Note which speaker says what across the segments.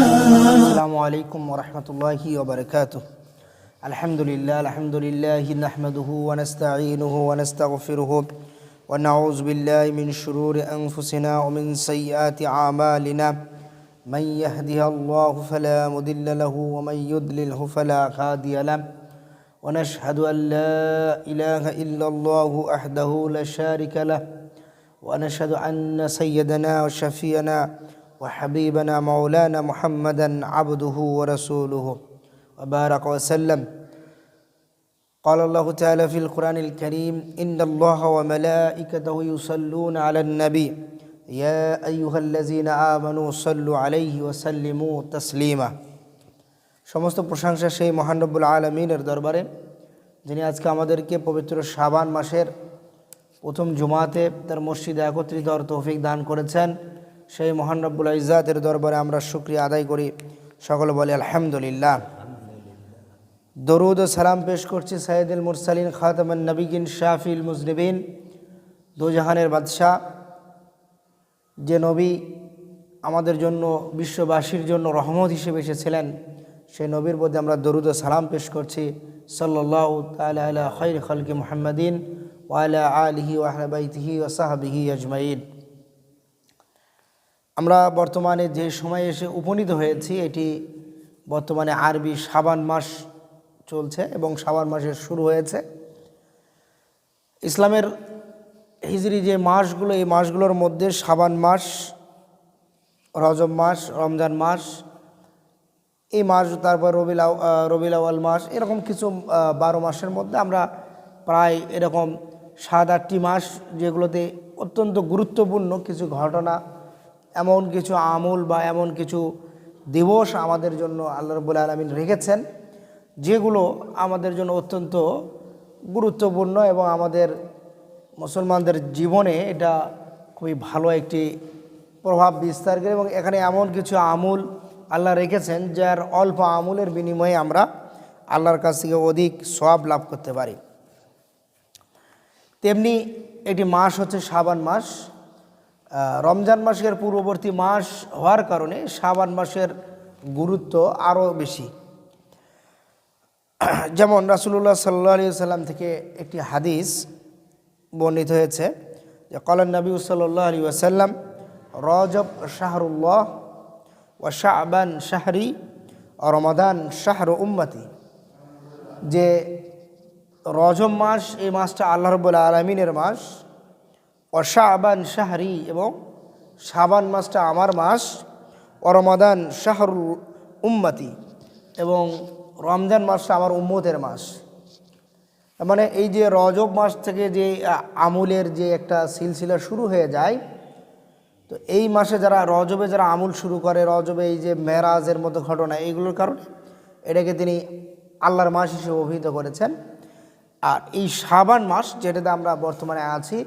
Speaker 1: আসসালামু আলাইকুম ওয়া রাহমাতুল্লাহি ওয়া বারাকাতুহু। আলহামদুলিল্লাহ নাহমাদুহু ওয়া নাস্তাঈনুহু ওয়া নাস্তাগফিরুহু ওয়া নাউযু বিল্লাহি মিন শুরুরি আনফুসিনা ওয়া মিন সাইয়্যাতি আমালিনা। মান ইয়াহদিহিল্লাহু ফালা মুদিল্লা লাহু ওয়া মান ইউদ্লিলহু ফালা হাদিয়া লাহু। ওয়া নাশহাদু আন লা ইলাহা ইল্লাল্লাহু ওয়াহদাহু লা শারীকা লাহু ওয়া নাশহাদু আন্না সাইয়্যিদানা ওয়া শাফিয়ানা وحبيبنا مولانا محمدا عبده ورسوله وبارك وسلم. قال الله تعالى في القرآن الكريم إن الله وملائكته يصلون على النبي يا أيها الذين آمنوا صلوا عليه وسلموا تسليما. সমস্ত প্রশংসা সেই মহান রব্বুল আলামিনের দরবারে, যিনি আজকে আমাদেরকে পবিত্র শাবান মাসের প্রথম জুমাতে তার মসজিদে একত্রিত হওয়ার তৌফিক দান করেছেন। সেই মহান রব্বুল ইজ্জাতের দরবারে আমরা শুকরিয়া আদায় করি, সকলে বলি আলহামদুলিল্লাহ। দরুদ ও সালাম পেশ করছি সাইয়্যিদুল মুরসালিন খাতামুন নবিয়্যিন শাফিউল মুযনিবিন, দোজাহানের বাদশা, যে নবী আমাদের জন্য বিশ্ববাসীর জন্য রহমত হিসেবে এসেছিলেন, সেই নবীর প্রতি আমরা দরুদ ও সালাম পেশ করছি। সাল্লাল্লাহু তাআলা আলা খায়রি খালকি মুহাম্মাদিন ওয়া আলা আলিহি ওয়া আহলি বাইতিহি ওয়া সাহবিহি আজমাইন। আমরা বর্তমানে যে সময়ে এসে উপনীত হয়েছি, এটি বর্তমানে আরবি শাবান মাস চলছে এবং শাবান মাসের শুরু হয়েছে। ইসলামের হিজরি যে মাসগুলো, এই মাসগুলোর মধ্যে শাবান মাস, রজব মাস, রমজান মাস, এই মাস, তারপর রবিউল আউয়াল মাস, এরকম কিছু 12 মাসের মধ্যে আমরা প্রায় এরকম 7-8টি মাস, যেগুলোতে অত্যন্ত গুরুত্বপূর্ণ কিছু ঘটনা, এমন কিছু আমল বা এমন কিছু দিবস আমাদের জন্য আল্লাহ রাব্বুল আলামিন রেখেছেন, যেগুলো আমাদের জন্য অত্যন্ত গুরুত্বপূর্ণ এবং আমাদের মুসলমানদের জীবনে এটা খুবই ভালো একটি প্রভাব বিস্তার করে। এবং এখানে এমন কিছু আমল আল্লাহ রেখেছেন, যার অল্প আমলের বিনিময়ে আমরা আল্লাহর কাছ থেকে অধিক সওয়াব লাভ করতে পারি। তেমনি এটি মাস হচ্ছে শাবান মাস। রমজান মাসের পূর্ববর্তী মাস হওয়ার কারণে শাবান মাসের গুরুত্ব আরও বেশি। যেমন রাসূলুল্লাহ সাল্লাল্লাহু আলাইহি ওয়াসাল্লাম থেকে একটি হাদিস বর্ণিত হয়েছে যে ক্বালান নবী সাল্লাল্লাহু আলাইহি ওয়াসাল্লাম রজব শাহরুল্লাহ ওয়া শাবান শাহরি ওয়া রমাদান শাহরু উম্মতি, যে রজব মাস, এই মাসটা আল্লাহ রাব্বুল আলামিনের মাস, ও শাবান শাহরি, এবং শাবান মাসটা আমার মাস, ও রমাদান শাহরুল উম্মতি, এবং রমজান মাসটা আমার উম্মতের মাস। মানে এই যে রজব মাস থেকে যে আমলের যে একটা সিলসিলা শুরু হয়ে যায়, তো এই মাসে যারা রজবে যারা আমল শুরু করে, রজবে এই যে মেরাজের মতো ঘটনা, এইগুলোর কারণে এটাকে তিনি আল্লাহর মাস হিসেবে অভিহিত করেছেন। আর এই শাবান মাস, যেটাতে আমরা বর্তমানে আছি,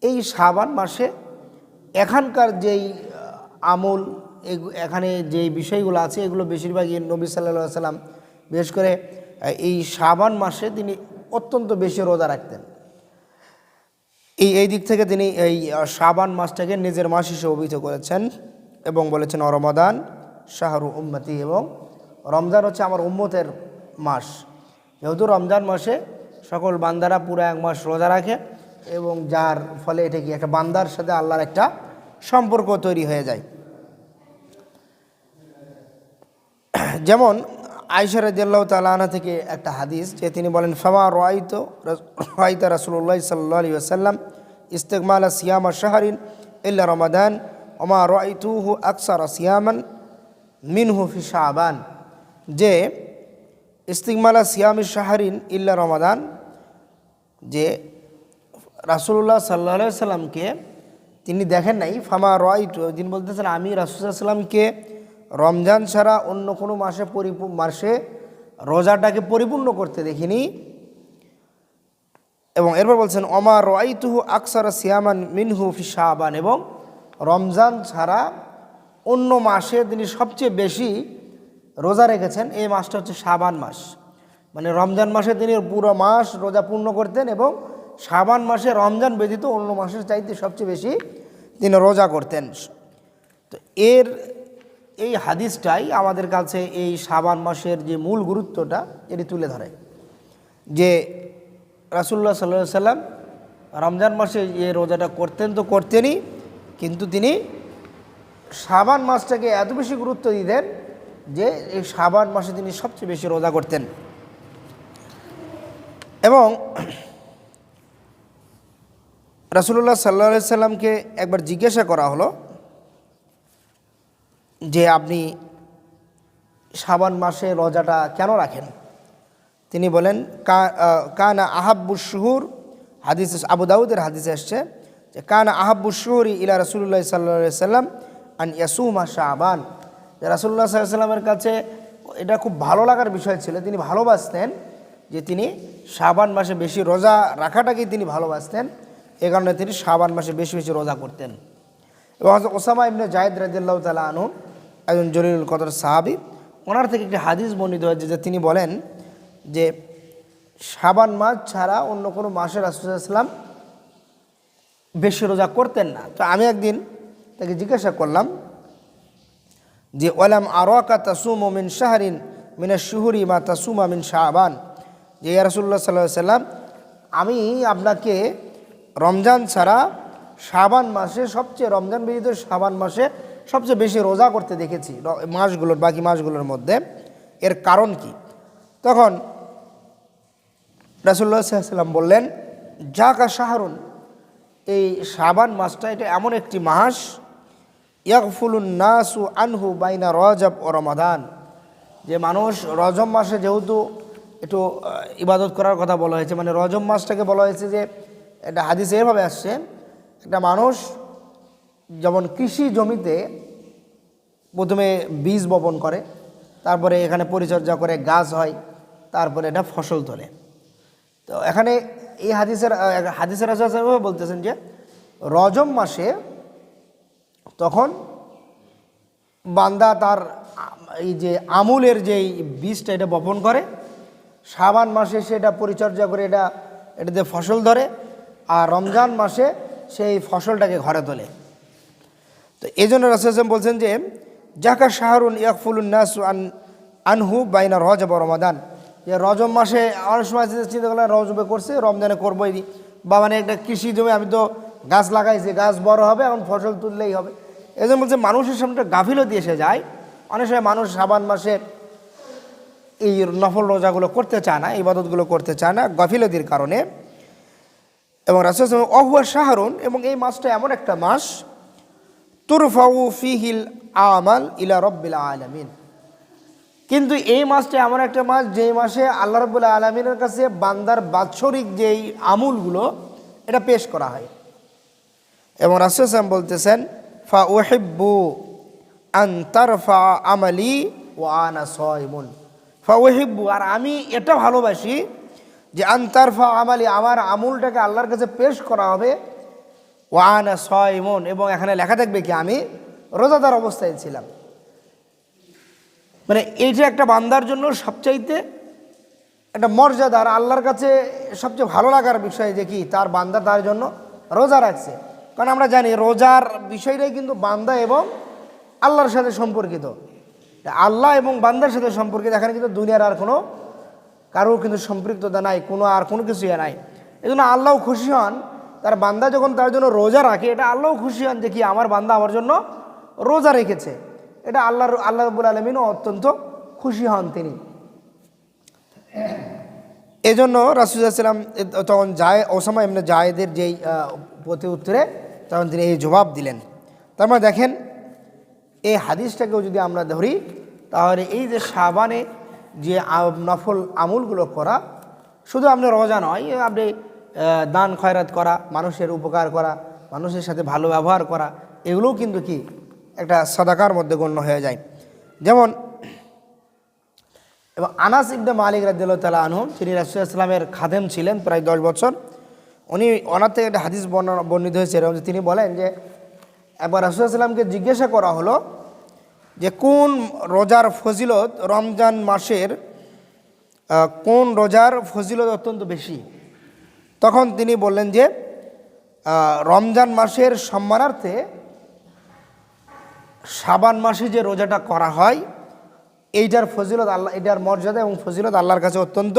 Speaker 1: এই শাবান মাসে এখানকার যেই আমল, এখানে যে বিষয়গুলো আছে, এগুলো বেশিরভাগই নবী সাল্লাল্লাহু আলাইহি ওয়াসাল্লাম বিশেষ করে এই শাবান মাসে তিনি অত্যন্ত বেশি রোজা রাখতেন। এই দিক থেকে তিনি এই শাবান মাসটাকে নিজের মাস হিসেবে অভিহিত করেছেন এবং বলেছেন রমাদান শাহরু উম্মতি, এবং রমজান হচ্ছে আমার উম্মতের মাস। যেহেতু রমজান মাসে সকল বান্দারা পুরো 1 মাস রোজা রাখে, এবং যার ফলে এটা কি একটা বান্দার সাথে আল্লাহর একটা সম্পর্ক তৈরি হয়ে যায়। যেমন আয়েশা রাদিয়াল্লাহু তাআলা আনহা থেকে একটা হাদিস, যে তিনি বলেন ফামা রাআইতা রাসূলুল্লাহ সাল্লাল্লাহু আলাইহি ওয়াসাল্লাম ইস্তিকমালা সিয়ামা শাহরিন ইল্লা রমাদান ওয়া মা রাআইতুহু আকসারা সিয়ামান মিনহু ফি শাবান, যে ইস্তিকমালা সিয়ামি শাহরিন ইল্লা রমাদান, যে রাসূলুল্লাহ সাল্লাল্লাহু আলাইহি ওয়াসাল্লামকে তিনি দেখেন নাই, ফামা রাআইতু, যিনি বলতেছেন আমি রাসূল সাল্লাল্লাহু আলাইহি ওয়াসাল্লামকে রমজান ছাড়া অন্য কোনো মাসে রোজাটাকে পরিপূর্ণ করতে দেখিনি। এবং এরপর বলছেন ওমা রাআইতুহু আকসারা সিয়ামান মিনহু ফি শাবান, এবং রমজান ছাড়া অন্য মাসে তিনি সবচেয়ে বেশি রোজা রেখেছেন এই মাসটা হচ্ছে শাবান মাস। মানে রমজান মাসে তিনি পুরো মাস রোজা পূর্ণ করতেন, এবং শাবান মাসে রমজান ব্যতীত অন্য মাসের চাইতে সবচেয়ে বেশি তিনি রোজা করতেন। তো তো এই হাদিসটাই আমাদের কাছে এই শাবান মাসের যে মূল গুরুত্বটা এটি তুলে ধরে যে রাসূলুল্লাহ সাল্লাল্লাহু আলাইহি সাল্লাম রমজান মাসে যে রোজাটা করতেন তো করতেনই, কিন্তু তিনি শাবান মাসটাকে এত বেশি গুরুত্ব দিতেন যে এই শাবান মাসে তিনি সবচেয়ে বেশি রোজা করতেন। এবং রাসূলুল্লাহ সাল্লাল্লাহু আলাইহি সাল্লামকে একবার জিজ্ঞাসা করা হলো যে আপনি শাবান মাসে রোজাটা কেন রাখেন? তিনি বলেন কানা আহাব্বুশ শুহুর, হাদিস আবু দাউদের হাদিসে আসছে যে কানা আহাব্বুশ শুহুরি ইলা রাসূলুল্লাহ সাল্লাল্লাহু আলাইহি সাল্লাম আন ইয়াসুমা শাবান, যে রাসূলুল্লাহ সাল্লাল্লাহু আলাইহি সাল্লামের কাছে এটা খুব ভালো লাগার বিষয় ছিল, তিনি ভালোবাসতেন যে তিনি শাবান মাসে বেশি রোজা রাখাটাকেই তিনি ভালোবাসতেন, এ কারণে তিনি শাবান মাসে বেশি বেশি রোজা করতেন। এবং হযরত ওসামা ইবনে যায়েদ রাদিয়াল্লাহু তাআলা আনহু একজন জলিলুল কদর সাহাবী, ওনার থেকে একটি হাদিস বর্ণিত হয়েছে যে তিনি বলেন যে শাবান মাস ছাড়া অন্য কোনো মাসে রাসূলুল্লাহ সাল্লাল্লাহু আলাইহি ওয়াসাল্লাম বেশি রোজা করতেন না। তো আমি একদিন তাকে জিজ্ঞাসা করলাম যে ওয়ালাম আরাকা তাসুমু মিন শাহরিন মিনাশ শুহুরি মা তাসুমা মিন শাবান, যে ইয়া রাসূলুল্লাহ সাল্লাল্লাহু আলাইহি ওয়াসাল্লাম আমি আপনাকে রমজান ছাড়া শাবান মাসে সবচেয়ে, রমজান ব্যতীত শাবান মাসে সবচেয়ে বেশি রোজা করতে দেখেছি মাসগুলোর, বাকি মাসগুলোর মধ্যে, এর কারণ কি? তখন রাসূলুল্লাহ সাল্লাল্লাহু আলাইহি ওয়াসাল্লাম বললেন জাকা শাহরুন, এই শাবান মাসটা এটা এমন একটি মাস ইয়াগফুলুন নাসু আনহু বাইনা রজব ও রমাদান, যে মানুষ রজব মাসে যেহেতু একটু ইবাদত করার কথা বলা হয়েছে, মানে রজব মাসটাকে বলা হয়েছে যে এটা হাদিসে এভাবে আসছে, একটা মানুষ যেমন কৃষি জমিতে প্রথমে বীজ বপন করে, তারপরে এখানে পরিচর্যা করে গাছ হয়, তারপরে এটা ফসল তোলে। তো এখানে এই হাদিসের রাসূল বলতেছেন যে রজব মাসে তখন বান্দা তার এই যে আমুলের যেই বীজটা এটা বপন করে, শাবান মাসে সেটা পরিচর্যা করে এটাতে ফসল ধরে, আর রমজান মাসে সেই ফসলটাকে ঘরে তোলে। তো এই জন্য রাসূল বলছেন যে জাকা শাহরুন ইয়াগফুলুন নাসু আনহু বাইনা রজব ও রমাদান, যে রজব মাসে অনেক সময় চিন্তা করলাম রজবে করছে রমজানে করবোই, বা মানে একটা কৃষি জমি আমি তো গাছ লাগাইছি, গাছ বড় হবে, এখন ফসল তুললেই হবে। এই জন্য বলছে মানুষের সামনে গাফিলতি এসে যায়, অনেক সময় মানুষ শাবান মাসে এই নফল রোজাগুলো করতে চায় না, ইবাদতগুলো করতে চায় না গাফিলতির কারণে। এবং রাসূল অহুয়া শাহরুন, এবং এই মাসটা এমন একটা মাস তুরফাউ ফিহিল আমাল ইলা রব্বিল আলামিন, কিন্তু এই মাসটা এমন একটা মাস যেই মাসে আল্লাহ রাব্বুল আলামিনের কাছে বান্দার বাৎসরিক যেই আমলগুলো এটা পেশ করা হয়। এবং রাসূল বলতেছেন ফা উহিব্বু আন তারফা আমালি ওয়া আনা সাইমুন, ফা উহিব্বু, আর আমি এটা ভালোবাসি যে আন তারফা আমালি, আমার আমলটাকে আল্লাহর কাছে পেশ করা হবে, ওয়া আনা সাইমুন, এবং এখানে লেখা থাকবে কি আমি রোজাদার অবস্থায় ছিলাম। মানে এইটা একটা বান্দার জন্য সবচাইতে একটা মর্যাদার, আল্লাহর কাছে সবচেয়ে ভালো লাগার বিষয় যে কি তার বান্দা তার জন্য রোজা রাখছে। কারণ আমরা জানি রোজার বিষয়টাই কিন্তু বান্দা এবং আল্লাহর সাথে সম্পর্কিত, আল্লাহ এবং বান্দার সাথে সম্পর্কিত, এখানে কিন্তু দুনিয়ার আর কোনো কারোর কিন্তু সম্পৃক্ততা নাই, কোনো কিছুই নাই। এই জন্য আল্লাহও খুশি হন, তার বান্দা যখন তার জন্য রোজা রাখে, এটা আল্লাহও খুশি হন যে কি আমার বান্দা আমার জন্য রোজা রেখেছে, এটা আল্লাহ রাব্বুল আলামিনও অত্যন্ত খুশি হন তিনি। এই জন্য রাসূল সাল্লাল্লাহু আলাইহি ওয়াসাল্লাম তখন ওসামা ইবনে যায়েদের যেই প্রতি উত্তরে তখন তিনি এই জবাব দিলেন। তার মানে দেখেন এই হাদিসটাকেও যদি আমরা ধরি, তাহলে এই যে শাবানে যে নফল আমলগুলো করা, শুধু আপনি রোজা নয়, আপনি দান খয়রাত করা, মানুষের উপকার করা, মানুষের সাথে ভালো ব্যবহার করা, এগুলোও কিন্তু কি একটা সাদাকার মধ্যে গণ্য হয়ে যায়। যেমন এবং আনাস ইবনে মালিক রাদিয়াল্লাহু তাআলা আনহু, যিনি রাসূল সাল্লাল্লাহু আলাইহি ওয়াসাল্লামের খাদেম ছিলেন প্রায় 10 বছর, ওনার থেকে একটা হাদিস বর্ণিত হয়েছে, এরকম তিনি বলেন যে একবার রাসূল সাল্লাল্লাহু আলাইহি ওয়াসাল্লামকে জিজ্ঞাসা করা হলো যে কোন রোজার ফজিলত, রমজান মাসের কোন রোজার ফজিলত অত্যন্ত বেশি। তখন তিনি বললেন যে রমজান মাসের সম্মানার্থে শাবান মাসে যে রোজাটা করা হয় এইটার ফজিলত আল্লাহ, এটার মর্যাদা এবং ফজিলত আল্লাহর কাছে অত্যন্ত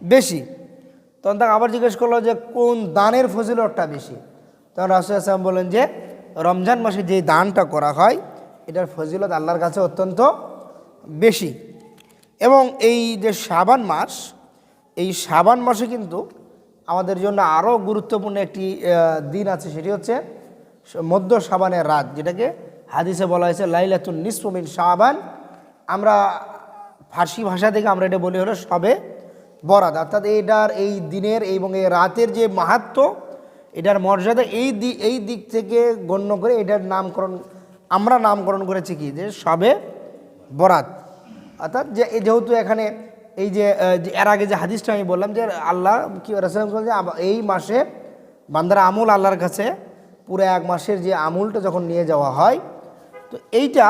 Speaker 1: বেশি। তখন তাকে আবার জিজ্ঞেস করলো যে কোন দানের ফজিলতটা বেশি? তখন রাসূল সাল্লাল্লাহু আলাইহি ওয়াসাল্লাম বললেন যে রমজান মাসে যে দানটা করা হয় এটার ফজিলত আল্লাহর কাছে অত্যন্ত বেশি। এবং এই যে শাবান মাস, এই শাবান মাসে কিন্তু আমাদের জন্য আরও গুরুত্বপূর্ণ একটি দিন আছে, সেটি হচ্ছে মধ্য শাবানের রাত, যেটাকে হাদিসে বলা হয়েছে লাইলাতুন নিসফু মিন শাবান। আমরা ফার্সি ভাষা থেকে আমরা এটা বলি হলো শবে বরাত, অর্থাৎ এটার এই দিনের এবং এই রাতের যে মাহাত্ম্য, এটার মর্যাদা এই দিক থেকে গণ্য করে এটার আমরা নামকরণ করেছি কি যে শবে বরাত। অর্থাৎ যে যেহেতু এখানে এই যে এর আগে যে হাদিসটা আমি বললাম যে আল্লাহ কি রাসূল যে এই মাসে বান্দার আমল আল্লাহর কাছে পুরো এক মাসের যে আমলটা যখন নিয়ে যাওয়া হয়, তো এইটা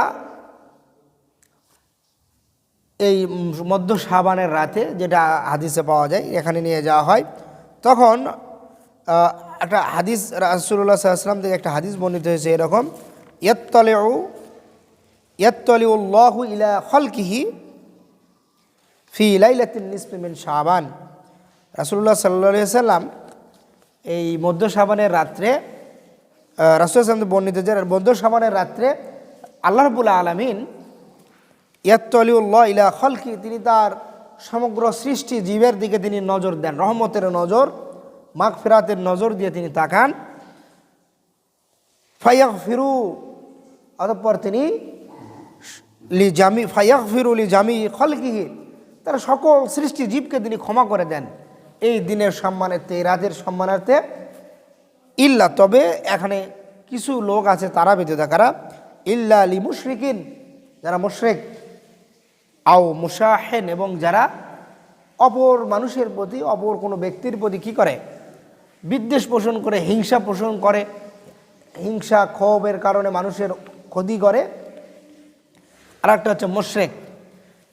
Speaker 1: এই মধ্য শাবানের রাতে যেটা হাদিসে পাওয়া যায় এখানে নিয়ে যাওয়া হয়। তখন একটা হাদিস রাসূলুল্লাহ সাল্লাল্লাহু আলাইহি ওয়াসাল্লাম থেকে একটা হাদিস বর্ণিত হয়েছে এরকম, ইয়াত্তালিউল্লাহু ইলা খালকিহি ফি লাইলাতিন নিসফি মিন শাবান। রাসূলুল্লাহ সাল্লাল্লাহু আলাইহি ওয়াসাল্লাম এই মধ্য শাবানের রাত্রে, রাসূল সাল্লাল্লাহু বর্ণিত যে মধ্য শাবানের রাত্রে আল্লাহ রাব্বুল আলামিন ইয়াত্তালিউল্লাহ ইলা খালকি, তিনি তার সমগ্র সৃষ্টি জীবের দিকে তিনি নজর দেন, রহমতের নজর, মাগফিরাতের নজর দিয়ে তিনি তাকান। ফায়াগফিরু, অতঃপর তিনি ফায়াগফিরু লিজামি খালকিহি, তার সকল সৃষ্টি জীবকে তিনি ক্ষমা করে দেন এই দিনের সম্মানার্থে, এই রাতের সম্মানার্থে। ইল্লা, তবে এখানে কিছু লোক আছে তারা ব্যতীত, কারা? ইল্লা লি মুশরিকিন, যারা মুশরিক, আও মুশাহেন, এবং যারা অপর মানুষের প্রতি, অপর কোনো ব্যক্তির প্রতি কি করে? বিদ্বেষ পোষণ করে, হিংসা পোষণ করে, হিংসা ক্ষোভের কারণে মানুষের ক্ষতি করে। আর একটা হচ্ছে মুশরিক।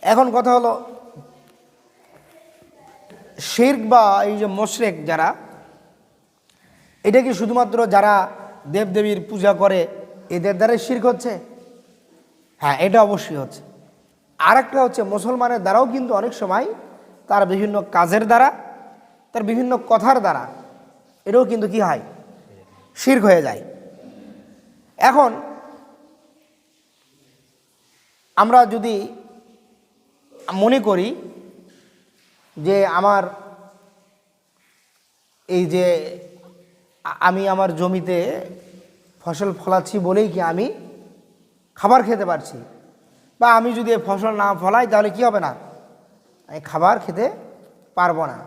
Speaker 1: এখন কথা হলো শিরক বা এই যে মুশরিক যারা, এটা কি শুধুমাত্র যারা দেবদেবীর পূজা করে এদের দ্বারাই শিরক হচ্ছে? হ্যাঁ, এটা অবশ্যই হচ্ছে। আর একটা হচ্ছে মুসলমানের দ্বারাও কিন্তু অনেক সময় তার বিভিন্ন কাজের দ্বারা, তার বিভিন্ন কথার দ্বারা এটাও কিন্তু কি হয়? শিরক হয়ে যায়। এখন আমরা যদি মনে করি যে আমি আমার জমিতে ফসল ফলাচ্ছি বলেই কি আমি খাবার খেতে পারছি, বা আমি যদি ফসল না ফলাই তাহলে কি হবে না? আমি খাবার খেতে পারবো না।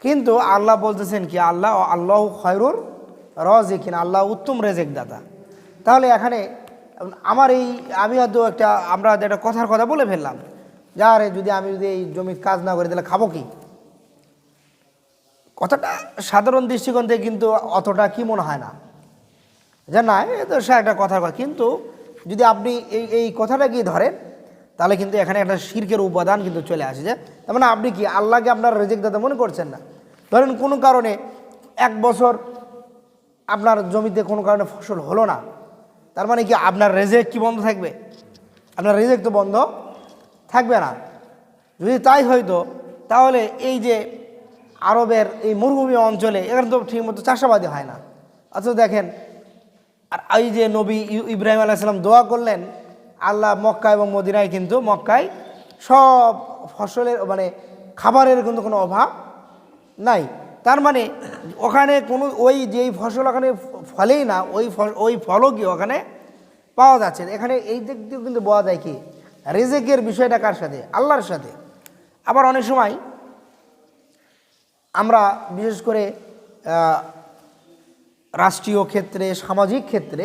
Speaker 1: কিন্তু আল্লাহ বলতেছেন কি, আল্লাহ খায়রুর রাযিকিন, আল্লাহ উত্তম রেজেক দাতা। তাহলে এখানে আমি হয়তো আমরা একটা কথার কথা বলে ফেললাম, যা রে যদি এই জমির কাজ না করি তাহলে খাবো কি? কথাটা সাধারণ দৃষ্টিকোণ থেকে কিন্তু অতটা কি মনে হয় না, যে না এ তো সে একটা কথার কথা। কিন্তু যদি আপনি এই কথাটা কি ধরেন, তাহলে কিন্তু এখানে একটা শিরকের উপাদান কিন্তু চলে আসে। যে তার মানে আপনি কি আল্লাহকে আপনার রেজেক দাতা মনে করছেন না? ধরেন কোনো কারণে 1 বছর আপনার জমিতে কোনো কারণে ফসল হলো না, তার মানে কি আপনার রেজেক কি বন্ধ থাকবে? আপনার রেজেক তো বন্ধ থাকবে না। যদি তাই হয়তো, তাহলে এই যে আরবের এই মরুভূমি অঞ্চলে এখানে তো ঠিকমতো চাষাবাদী হয় না। অথচ দেখেন, আর এই যে নবী ইব্রাহিম আলাইহিস সালাম দোয়া করলেন, আল্লাহ মক্কা এবং মদিনায় কিন্তু মক্কায় সব ফসলের খাবারের কিন্তু কোনো অভাব নাই। তার মানে ওখানে কোনো যেই ফসল ওখানে ফলেই না, ওই ফলও কি ওখানে পাওয়া যাচ্ছে। এখানে এই দিক দিয়েও কিন্তু বলা যায় কি রিজিকের বিষয়টা কার সাথে? আল্লাহর সাথে। আবার অনেক সময় আমরা বিশেষ করে রাষ্ট্রীয় ক্ষেত্রে, সামাজিক ক্ষেত্রে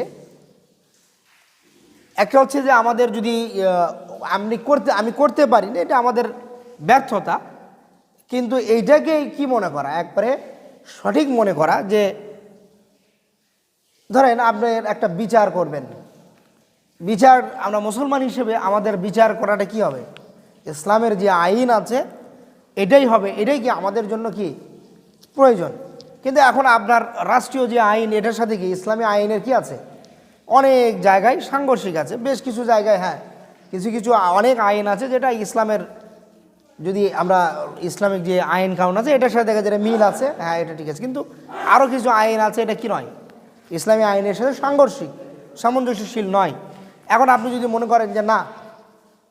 Speaker 1: একটা হচ্ছে যে আমাদের যদি আমি করতে পারি না, এটা আমাদের ব্যর্থতা। কিন্তু এইটাকে কি মনে করা, একবারে সঠিক মনে করা যে ধরেন আপনি একটা বিচার করবেন, বিচার আমরা মুসলমান হিসেবে আমাদের বিচার করাটা কি হবে? ইসলামের যে আইন আছে এটাই হবে, এটাই কি আমাদের জন্য কি প্রয়োজন। কিন্তু এখন আপনার রাষ্ট্রীয় যে আইন, এটার সাথে কি ইসলামী আইনের কি আছে? অনেক জায়গায় সাংঘর্ষিক আছে, বেশ কিছু জায়গায় হ্যাঁ কিছু কিছু অনেক আইন আছে যেটা ইসলামের, যদি আমরা ইসলামিক যে আইন কানুন আছে এটার সাথে দেখা যায় মিল আছে, হ্যাঁ এটা ঠিক আছে, কিন্তু আরও কিছু আইন আছে এটা কি নয়, ইসলামী আইনের সাথে সাংঘর্ষিক, সামঞ্জস্যশীল নয়। এখন আপনি যদি মনে করেন যে না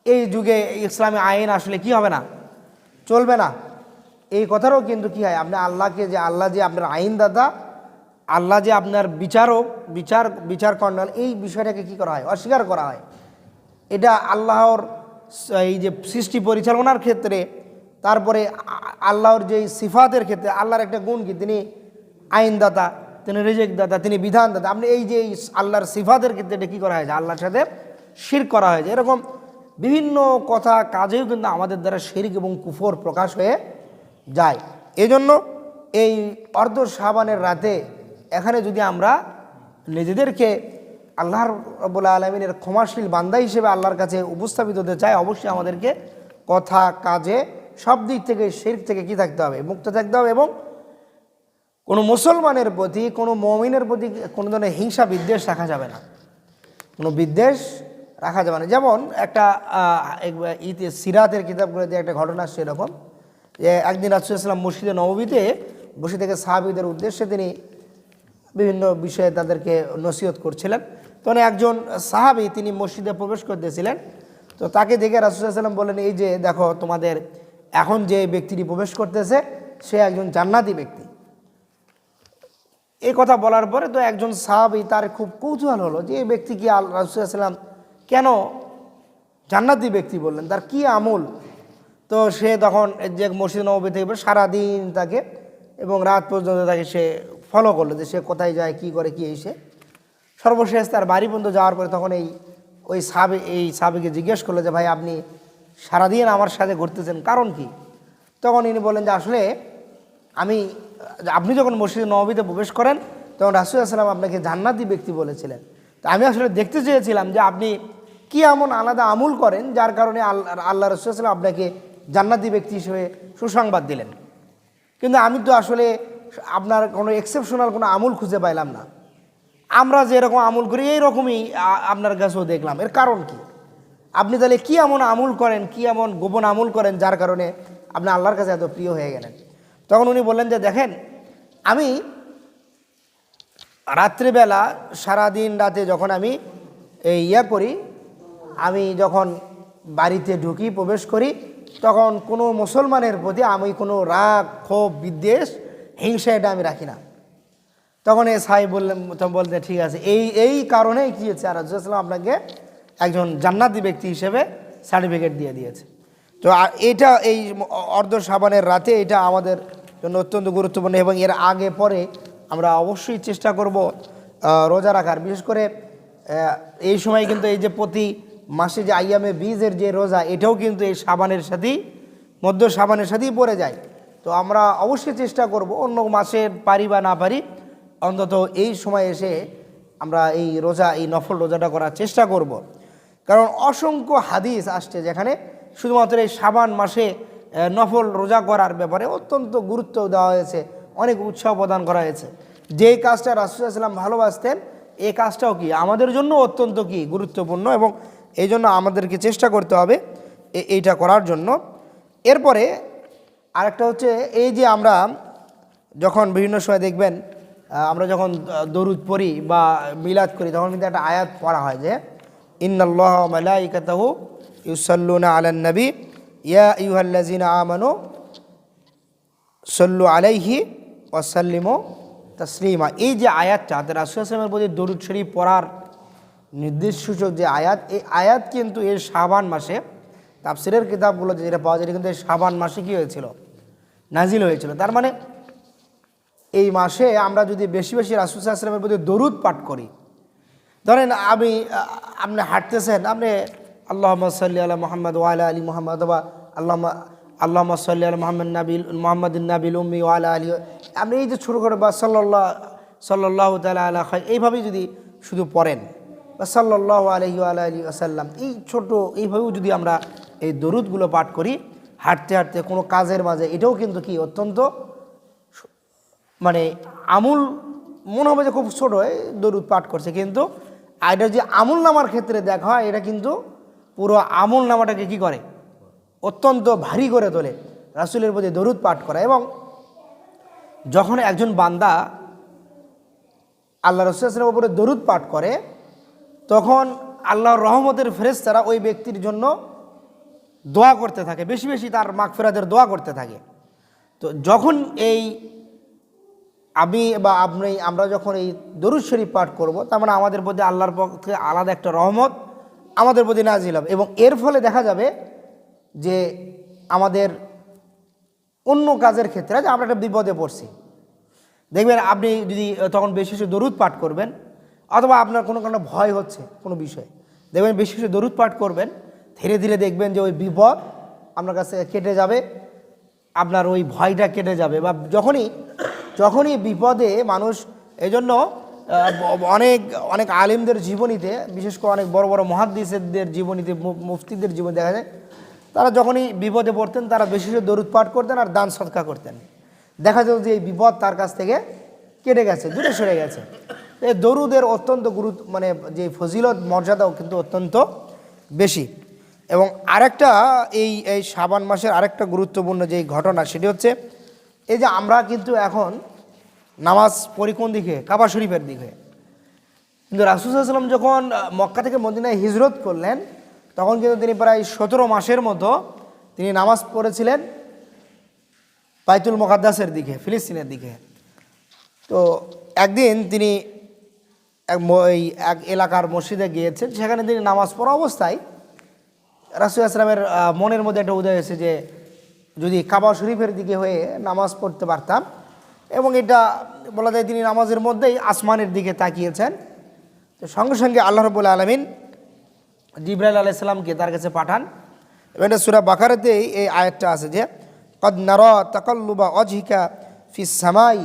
Speaker 1: এই যুগে ইসলামী আইন আসলে কি হবে না, চলবে না, এই কথারও কিন্তু কি হয়, আপনি আল্লাহকে যে আল্লাহ যে আপনার আইনদাতা, আল্লাহ যে আপনার বিচারক, বিচার কর্ণাল, এই বিষয়টাকে কি করা হয়, অস্বীকার করা হয়। এটা আল্লাহর এই যে সৃষ্টি পরিচালনার ক্ষেত্রে, তারপরে আল্লাহর যেই সিফাতের ক্ষেত্রে, আল্লাহর একটা গুণ কি, তিনি আইনদাতা, তিনি রিজিকদাতা, তিনি বিধানদাতা। আপনি এই যে আল্লাহর সিফাতের ক্ষেত্রে এটা কী করা হয়েছে, আল্লাহর সাথে শিরক করা হয়েছে। এরকম বিভিন্ন কথা কাজেও কিন্তু আমাদের দ্বারা শিরক এবং কুফর প্রকাশ হয়ে যায়। এজন্য এই অর্ধ শাবানের রাতে এখানে যদি আমরা নিজেদেরকে আল্লাহর রাব্বুল আলামিনের ক্ষমাশীল বান্দা হিসেবে আল্লাহর কাছে উপস্থাপিত হতে চাই, অবশ্যই আমাদেরকে কথা কাজে সব দিক থেকে শিরক থেকে কি থাকতে হবে, মুক্ত থাকতে হবে। এবং কোনো মুসলমানের প্রতি, কোনো মুমিনের প্রতি কোনো ধরনের হিংসা বিদ্বেষ রাখা যাবে না, কোনো বিদ্বেষ রাখা যাবে না। যেমন একটা সিরাতের কিতাবগুলোতে একটা ঘটনা আসছে এরকম, যে একদিন রাসূলুল্লাহ সাল্লাল্লাহু আলাইহি ওয়াসাল্লাম মসজিদে নববীতে বসে থেকে সাহাবীদের উদ্দেশ্যে তিনি বিভিন্ন বিষয়ে তাদেরকে নসিহত করছিলেন। তখন একজন সাহাবী তিনি মসজিদে প্রবেশ করতেছিলেন, তো তাকে দেখে রাসূলুল্লাহ সাল্লাল্লাহু আলাইহি ওয়াসাল্লাম বললেন, এই যে দেখো তোমাদের এখন যে ব্যক্তিটি প্রবেশ করতেছে সে একজন জান্নাতি ব্যক্তি। এই কথা বলার পরে তো একজন সাহাবী, তার খুব কৌতূহল হলো যে এই ব্যক্তি কি রাসূলুল্লাহ সাল্লাল্লাহু আলাইহি ওয়াসাল্লাম কেন জান্নাতি ব্যক্তি বললেন, তার কি আমল। তো সে তখন যে মসজিদ নববী থেকে সারাদিন তাকে এবং রাত পর্যন্ত তাকে সে ফলো করলো, যে সে কোথায় যায়, কি করে, কি এসে সর্বশেষ তার বাড়ি পর্যন্ত যাওয়ার পরে তখন এই সাহাবীকে জিজ্ঞেস করলো যে ভাই আপনি সারাদিন আমার সাথে ঘুরতেছেন, কারণ কি। তখন ইনি বলেন যে আসলে আপনি যখন মসজিদ নববীতে প্রবেশ করেন তখন রাসূলুল্লাহ সাল্লাল্লাহু আলাইহি ওয়াসাল্লাম আপনাকে জান্নাতি ব্যক্তি বলেছিলেন। তো আমি আসলে দেখতে চেয়েছিলাম যে আপনি কি এমন আলাদা আমল করেন যার কারণে আল্লাহ রাসূলুল্লাহ সাল্লাল্লাহু আলাইহি ওয়াসাল্লাম আপনাকে জান্নাতি ব্যক্তি হিসেবে সুসংবাদ দিলেন, কিন্তু আমি তো আসলে আপনার কোনো এক্সেপশনাল কোনো আমল খুঁজে পাইলাম না। আমরা যে এরকম আমল করি এইরকমই আপনার কাছেও দেখলাম, এর কারণ কি, আপনি তাহলে কি এমন আমল করেন, কি এমন গোপন আমল করেন যার কারণে আপনি আল্লাহর কাছে এত প্রিয় হয়ে গেলেন। তখন উনি বললেন যে দেখেন, আমি রাত্রিবেলা সারাদিন রাতে যখন আমি করি, আমি যখন বাড়িতে ঢুকি, প্রবেশ করি, তখন কোনো মুসলমানের প্রতি আমি কোনো রাগ, ক্ষোভ, বিদ্বেষ, হিংসা এটা আমি রাখি না। তখন এই সাহেব বলতে ঠিক আছে, এই কারণেই কী হচ্ছে, আর রাসূলুল্লাহ সাল্লাল্লাহু আলাইহি ওয়াসাল্লাম আপনাকে একজন জান্নাতি ব্যক্তি হিসেবে সার্টিফিকেট দিয়ে দিয়েছে। তো এটা এই অর্ধ শাবানের রাতে এটা আমাদের জন্য অত্যন্ত গুরুত্বপূর্ণ, এবং এর আগে পরে আমরা অবশ্যই চেষ্টা করব রোজা রাখার। বিশেষ করে এই সময় কিন্তু এই যে প্রতি মাসে যে আইয়ামে বীজের যে রোজা, এটাও কিন্তু এই শাবানের সাথেই, মধ্য শাবানের সাথেই পড়ে যায়। তো আমরা অবশ্যই চেষ্টা করব, অন্য মাসে পারি বা না পারি, অন্তত এই সময় এসে আমরা এই রোজা, এই নফল রোজাটা করার চেষ্টা করব। কারণ অসংখ্য হাদিস আসছে যেখানে শুধুমাত্র এই শাবান মাসে নফল রোজা করার ব্যাপারে অত্যন্ত গুরুত্ব দেওয়া হয়েছে, অনেক উৎসাহ প্রদান করা হয়েছে। যেই কাজটা রাসূলুল্লাহ সাল্লাল্লাহু আলাইহি ওয়াসাল্লাম ভালোবাসতেন, এই কাজটাও কি আমাদের জন্য অত্যন্ত কি গুরুত্বপূর্ণ, এবং এই জন্য আমাদেরকে চেষ্টা করতে হবে এইটা করার জন্য। এরপরে আরেকটা হচ্ছে, এই যে আমরা যখন বিভিন্ন সময় দেখবেন আমরা যখন দরুদ পড়ি বা মিলাদ করি, তখন কিন্তু একটা আয়াত পড়া হয় যে ইন্নাল্লাহা ওয়া মালাইকাতাহু ইউসাল্লুনা আলান নবী ইয়া আইয়ুহাল্লাযিনা আমানু সাল্লু আলাইহি ওয়া সাল্লিমু তাসলিমা। এই যে আয়াতটা, রাসূলুল্লাহ সাল্লাল্লাহু আলাইহি ওয়াসাল্লামের প্রতি দরুদ শরীফ পড়ার নির্দেশসূচক যে আয়াত, এই আয়াত কিন্তু এই শাবান মাসে তাফসীরের কিতাবগুলোতে যেটা পাওয়া যায়, কিন্তু এই শাবান মাসে কী হয়েছিল, নাজিল হয়েছিল। তার মানে এই মাসে আমরা যদি বেশি বেশি রাসূল সাল্লাল্লাহু আলাইহি ওয়াসাল্লামের প্রতি দরুদ পাঠ করি, ধরেন আপনি হাঁটতেছেন, আপনি আল্লাহুম্মা সাল্লি আলা মুহাম্মদ ওয়া আলা আলি মুহাম্মদ, বা আল্লাহুম্মা সাল্লি আলা মুহাম্মাদিন নাবিল উম্মি ওয়া আলা আলি, আপনি এই যে ছোটো করে বা সাল্লাল্লাহু তাআলা আলা খায়র, এইভাবেই যদি শুধু পড়েন, বা সাল্লাল্লাহু আলাইহি ওয়া আলা আলিহি ওয়াসাল্লাম, এই ছোটো এইভাবেও যদি আমরা এই দরুদগুলো পাঠ করি হাঁটতে হাঁটতে কোনো কাজের মাঝে, এটাও কিন্তু কি অত্যন্ত মানে আমূল মনে হবে যে খুব ছোটো দরুদ পাঠ করছে, কিন্তু আর এটা যে আমল নামার ক্ষেত্রে দেখা হয়, এটা কিন্তু পুরো আমল নামাটাকে কী করে, অত্যন্ত ভারী করে তোলে। রাসূলের প্রতি দরুদ পাঠ করা, এবং যখন একজন বান্দা আল্লাহ রাসূল সাল্লাল্লাহু আলাইহি ওয়াসাল্লামের উপরে দরুদ পাঠ করে, তখন আল্লাহর রহমতের ফেরেশতারা ওই ব্যক্তির জন্য দোয়া করতে থাকে, বেশি বেশি তার মাগফিরাতের দোয়া করতে থাকে। তো যখন এই আমি বা আপনি আমরা যখন এই দরুদ শরীফ পাঠ করব, তার মানে আমাদের প্রতি আল্লাহর পক্ষে আলাদা একটা রহমত আমাদের প্রতি নাজিল হবে, এবং এর ফলে দেখা যাবে যে আমাদের অন্য কাজের ক্ষেত্রে যে আমরা একটা বিপদে পড়ছি, দেখবেন আপনি যদি তখন বেশি বেশি দরুদ পাঠ করবেন, অথবা আপনার কোনো কোনো ভয় হচ্ছে কোনো বিষয়ে, দেখবেন বেশি বেশি দরুদ পাঠ করবেন, ধীরে ধীরে দেখবেন যে ওই বিপদ আপনার কাছে কেটে যাবে, আপনার ওই ভয়টা কেটে যাবে। বা যখনই বিপদে মানুষ, এই জন্য অনেক অনেক আলিমদের জীবনীতে, বিশেষ করে অনেক বড় বড় মুহাদ্দিসদের জীবনীতে, মুফতিদের জীবনে দেখা যায়, তারা যখনই বিপদে পড়তেন তারা বেশি বেশি দরুদ পাঠ করতেন আর দান সদকা করতেন। দেখা যেত যে এই বিপদ তার কাছ থেকে কেটে গেছে, দূরে সরে গেছে। এই দরুদের অত্যন্ত মানে যে ফজিলত মর্যাদাও কিন্তু অত্যন্ত বেশি। এবং আরেকটা এই শাবান মাসের আরেকটা গুরুত্বপূর্ণ যে ঘটনা, সেটি হচ্ছে এই যে আমরা কিন্তু এখন নামাজ পড়ি কোন দিকে, কাবা শরীফের দিকে, কিন্তু রাসূল সাল্লাল্লাহু আলাইহি ওয়াসাল্লাম যখন মক্কা থেকে মদিনায় হিজরত করলেন, তখন কিন্তু তিনি প্রায় 17 মাসের মতো তিনি নামাজ পড়েছিলেন বাইতুল মুকাদ্দাসের দিকে, ফিলিস্তিনের দিকে। তো একদিন তিনি এক এলাকার মসজিদে গিয়েছেন, সেখানে তিনি নামাজ পড়া অবস্থায় রাসূল সাল্লাল্লাহু আলাইহি ওয়াসাল্লামের মনের মধ্যে একটা উদয় হয়েছে যে যদি কাবা শরীফের দিকে হয়ে নামাজ পড়তে পারতাম। এবং এটা বলা যায় তিনি নামাজের মধ্যেই আসমানের দিকে তাকিয়েছেন। তো সঙ্গে সঙ্গে আল্লাহ রাব্বুল আলামিন জিবরাইল আলাইহিস সালামকে তার কাছে পাঠান, এবং এটা সূরা বাকারাতেই এই আয়াতটা আছে যে কদ নারা তাকাল্লুবা ওয়াজহিকা ফিস সামাই,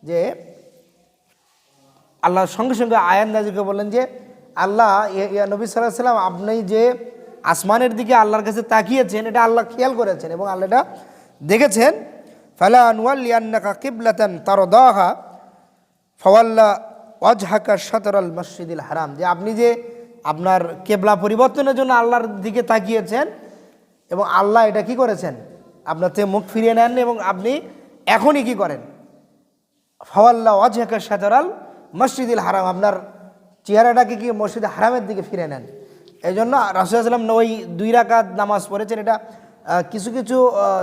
Speaker 1: যে আল্লাহ সঙ্গে সঙ্গে আয়াত নাযিলকে বললেন যে আল্লাহ, ইয়া নবী সাল্লাল্লাহু আলাইহি ওয়াসাল্লাম, আপনি যে আসমানের দিকে আল্লাহর কাছে তাকিয়েছেন, এটা আল্লাহ খেয়াল করেছেন এবং আল্লাহ এটা দেখেছেন। ফালা নুওয়াল্লিয়ান্নাকা কিবলাতান তারদাহা ফাওয়াল্লা ওয়াজহাকা শাতরাল মসজিদিল হারাম, যে আপনি যে আপনার কেবলা পরিবর্তনের জন্য আল্লাহর দিকে তাকিয়েছেন, এবং আল্লাহ এটা কি করেছেন, আপনার থেকে মুখ ফিরিয়ে নেন, এবং আপনি এখনই কি করেন, ফাওয়াল্লা ওয়াজহাকা শাতরাল মসজিদিল হারাম, আপনার চেহারাটাকে কি মসজিদ হারামের দিকে ফিরে নেন। এই জন্য রাসূল সাল্লাল্লাহু আলাইহি ওয়াসাল্লাম ওই 2 রাকাত নামাজ পড়েছেন। এটা কিছু কিছু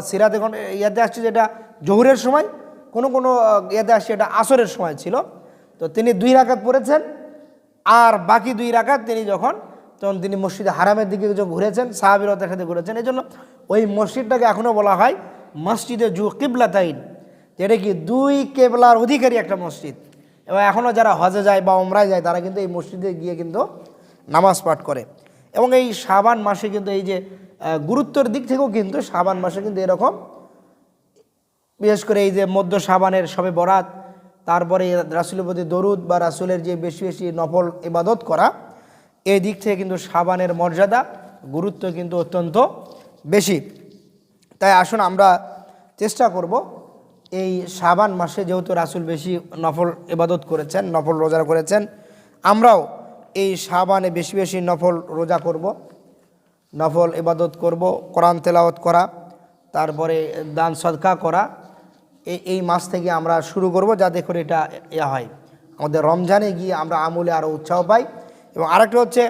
Speaker 1: সিরাতে ইয়াতে আসছে যেটা জোহরের সময়, কোনো কোনো ইয়াতে আসছে এটা আসরের সময় ছিল। তো তিনি 2 রাকাত পড়েছেন, আর বাকি 2 রাকাত তিনি তখন তিনি মসজিদে হারামের দিকে ঘুরেছেন, সাহাবীরা তার সাথে ঘুরেছেন। এই জন্য ওই মসজিদটাকে এখনও বলা হয় মসজিদে জু কিবলাতাইন, যেটা কি 2 কেবলার অধিকারী একটা মসজিদ। এবং এখনও যারা হজে যায় বা উমরায় যায়, তারা কিন্তু এই মসজিদে গিয়ে কিন্তু নামাজ পাঠ করে। এবং এই শাবান মাসে কিন্তু এই যে গুরুত্বের দিক থেকেও কিন্তু শাবান মাসে কিন্তু এরকম, বিশেষ করে এই যে মধ্য শাবানের শবে বরাত, তারপরে রাসূলের প্রতি দরুদ বা রাসূলের যে বেশি বেশি নফল ইবাদত করা, এই দিক থেকে কিন্তু শাবানের মর্যাদা, গুরুত্ব কিন্তু অত্যন্ত বেশি। তাই আসুন আমরা চেষ্টা করব এই শাবান মাসে, যেহেতু রাসূল বেশি নফল ইবাদত করেছেন, নফল রোজা করেছেন, আমরাও এই শাবানে বেশি বেশি নফল রোজা করব, নফল ইবাদত করব, কোরআন তেলাওয়াত করা, তারপরে দান সদকা করা। এই মাস থেকে আমরা শুরু করব, যাতে করে এটা হয় আমাদের রমজানে গিয়ে আমরা আমলে আরও উৎসাহ পাই। এবং আরেকটা হচ্ছে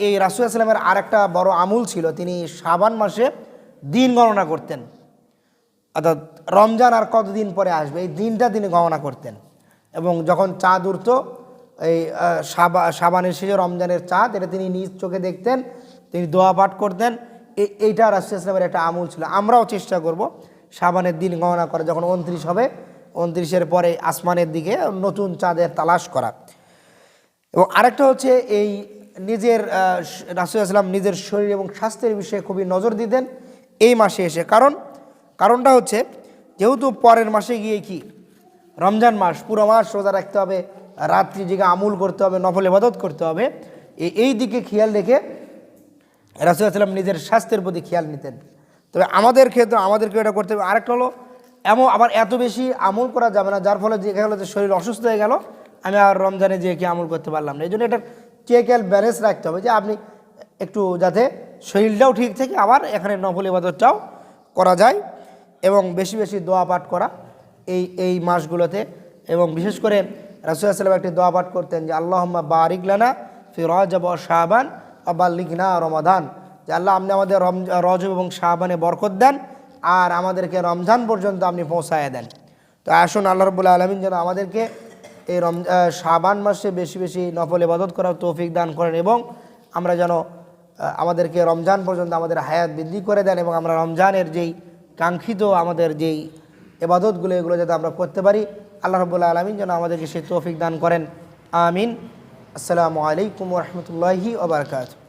Speaker 1: এই রাসূল সাল্লাল্লাহু আলাইহি ওয়াসাল্লামের আরেকটা বড় আমল ছিল, তিনি শাবান মাসে দিন গণনা করতেন, অর্থাৎ রমজান আর কতদিন পরে আসবে এই দিনটা তিনি গণনা করতেন। এবং যখন চাঁদ উঠত, এই শাবানের শেষে রমজানের চাঁদ, এটা তিনি নিজ চোখে দেখতেন, তিনি দোয়া পাঠ করতেন। এইটা রাসূল সাল্লাল্লাহু আলাইহি ওয়াসাল্লামের একটা আমল ছিল। আমরাও চেষ্টা করব শাবানের দিন গণনা করা, যখন 29 হবে, 29-এর পরে আসমানের দিকে নতুন চাঁদের তালাশ করা। এবং আরেকটা হচ্ছে এই নিজের রাসূল সাল্লাল্লাহু আলাইহি ওয়াসাল্লাম নিজের শরীর এবং স্বাস্থ্যের বিষয়ে খুবই নজর দিতেন এই মাসে এসে। কারণটা হচ্ছে, যেহেতু পরের মাসে গিয়ে কি রমজান মাস, পুরো মাস রোজা রাখতে হবে, রাত্রি জেগে আমল করতে হবে, নফল ইবাদত করতে হবে, এই দিকে খেয়াল রেখে রাসূল সাল্লাল্লাহু আলাইহি ওয়াসাল্লাম নিজের স্বাস্থ্যের প্রতি খেয়াল নিতেন। তবে আমাদের ক্ষেত্রে আমাদেরকে এটা করতে হবে। আরেকটা হলো, আবার এত বেশি আমল করা যাবে না যার ফলে দেখা গেলো যে শরীর অসুস্থ হয়ে গেল, আমি আর রমজানে যেয়ে কি আমল করতে পারলাম না। এই জন্য এটার চেক অ্যান্ড ব্যালেন্স রাখতে হবে যে আপনি একটু যাতে শরীরটাও ঠিক থাকে আবার এখানে নফল ইবাদতটাও করা যায়, এবং বেশি বেশি দোয়া পাঠ করা এই মাসগুলোতে। এবং বিশেষ করে রাসূলুল্লাহ সাল্লাল্লাহু আলাইহি ওয়াসাল্লাম একটি দোয়া পাঠ করতেন যে আল্লাহুম্মা বারিক লানা ফি রজব ওয়া শাবান ওয়া বাল্লিগনা রমাদান, যে আল্লাহ আপনি আমাদের রজব এবং শাবানে বরকত দেন আর আমাদেরকে রমজান পর্যন্ত আপনি পৌঁছায় দেন। তো আসুন আল্লাহ রাব্বুল আলামিন যেন আমাদেরকে এই শাবান মাসে বেশি বেশি নফল ইবাদত করার তৌফিক দান করেন, এবং আমরা যেন আমাদেরকে রমজান পর্যন্ত আমাদের হায়াত বৃদ্ধি করে দেন, এবং আমরা রমজানের যেই কাঙ্ক্ষিত আমাদের যেই ইবাদতগুলো এগুলো যাতে আমরা করতে পারি। আল্লাহ রাব্বুল আলামিন যেন আমাদেরকে সেই তৌফিক দান করেন। আমিন। আসসালামু আলাইকুম ওয়া রাহমাতুল্লাহি ওয়া বারাকাতুহু।